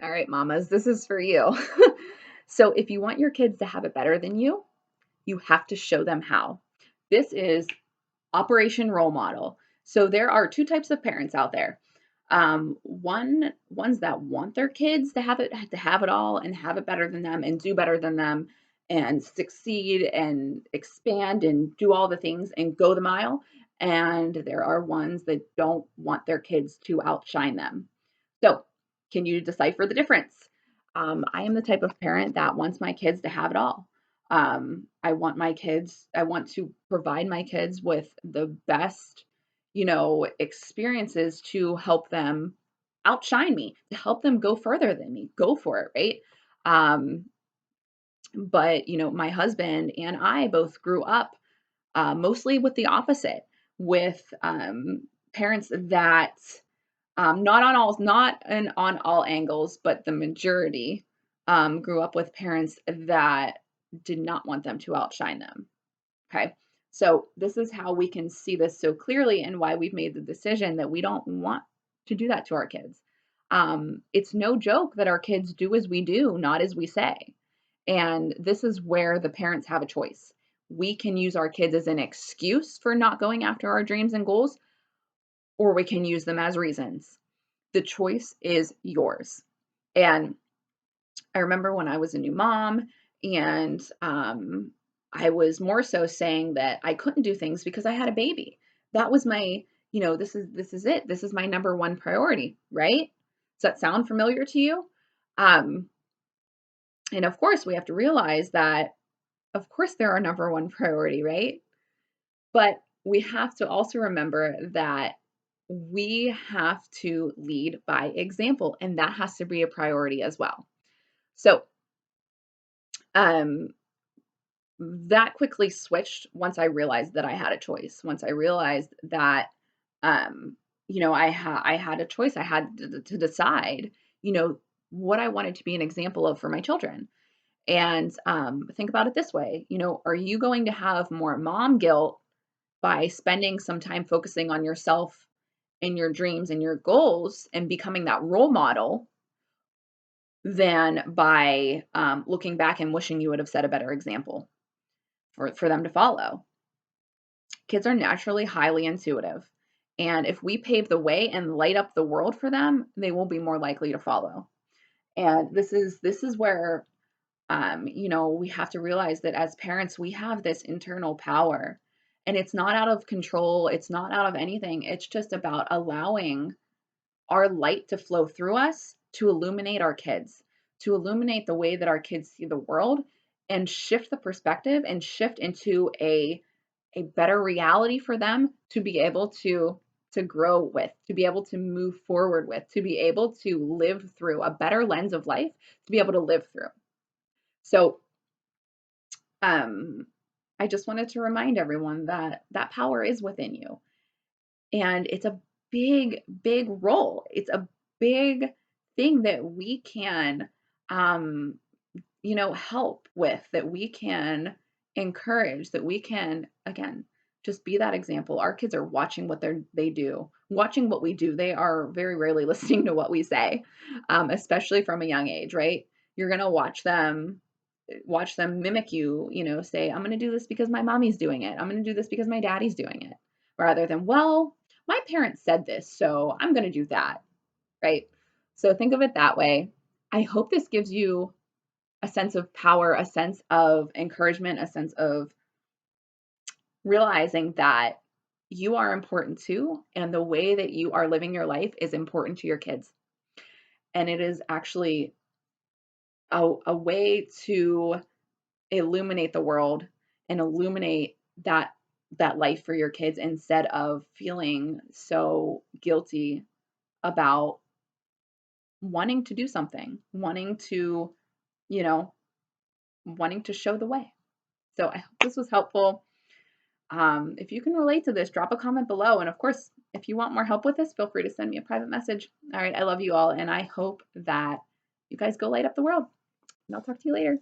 All right, mamas, this is for you. So, if you want your kids to have it better than you have to show them how. This is Operation Role Model. So, there are two types of parents out there. Ones that want their kids to have it all and have it better than them and do better than them and succeed and expand and do all the things and go the mile. And there are ones that don't want their kids to outshine them. So, can you decipher the difference? I am the type of parent that wants my kids to have it all. I want to provide my kids with the best, experiences to help them outshine me, to help them go further than me. Go for it, right? Um, but, my husband and I both grew up mostly with the opposite, with parents that not on all angles, but the majority, grew up with parents that did not want them to outshine them, okay? So, this is how we can see this so clearly and why we've made the decision that we don't want to do that to our kids. It's no joke that our kids do as we do, not as we say, and this is where the parents have a choice. We can use our kids as an excuse for not going after our dreams and goals, or we can use them as reasons. The choice is yours. And I remember when I was a new mom and I was more so saying that I couldn't do things because I had a baby. That was my, this is it. This is my number one priority, right? Does that sound familiar to you? Um, and of course, we have to realize that, of course, they're our number one priority, right? But we have to also remember that we have to lead by example, and that has to be a priority as well. So, um, that quickly switched once I realized that I had a choice. Once I realized that, um, I had a choice. I had to decide, you know, what I wanted to be an example of for my children. And think about it this way, are you going to have more mom guilt by spending some time focusing on yourself and your dreams and your goals and becoming that role model than by looking back and wishing you would have set a better example for them to follow. Kids are naturally highly intuitive. And if we pave the way and light up the world for them, they will be more likely to follow. And this is where we have to realize that as parents, we have this internal power. And it's not out of control, it's not out of anything. It's just about allowing our light to flow through us to illuminate our kids, to illuminate the way that our kids see the world and shift the perspective and shift into a better reality for them to be able to grow with, to be able to move forward with, to be able to live through a better lens of life, to be able to live through. So, um I just wanted to remind everyone that that power is within you. And it's a big, big role. It's a big thing that we can, um, help with, that we can encourage, that we can, again, just be that example. Our kids are watching what they do, watching what we do. They are very rarely listening to what we say, especially from a young age, right? You're gonna watch them mimic you, say, I'm gonna do this because my mommy's doing it. I'm gonna do this because my daddy's doing it. Rather than, well, my parents said this, so I'm gonna do that, right? So think of it that way. I hope this gives you a sense of power, a sense of encouragement, a sense of realizing that you are important too, and the way that you are living your life is important to your kids. And it is actually a way to illuminate the world and illuminate that life for your kids instead of feeling so guilty about wanting to do something, you know, wanting to show the way. So I hope this was helpful. If you can relate to this, drop a comment below. And of course, if you want more help with this, feel free to send me a private message. All right. I love you all. And I hope that you guys go light up the world. And I'll talk to you later.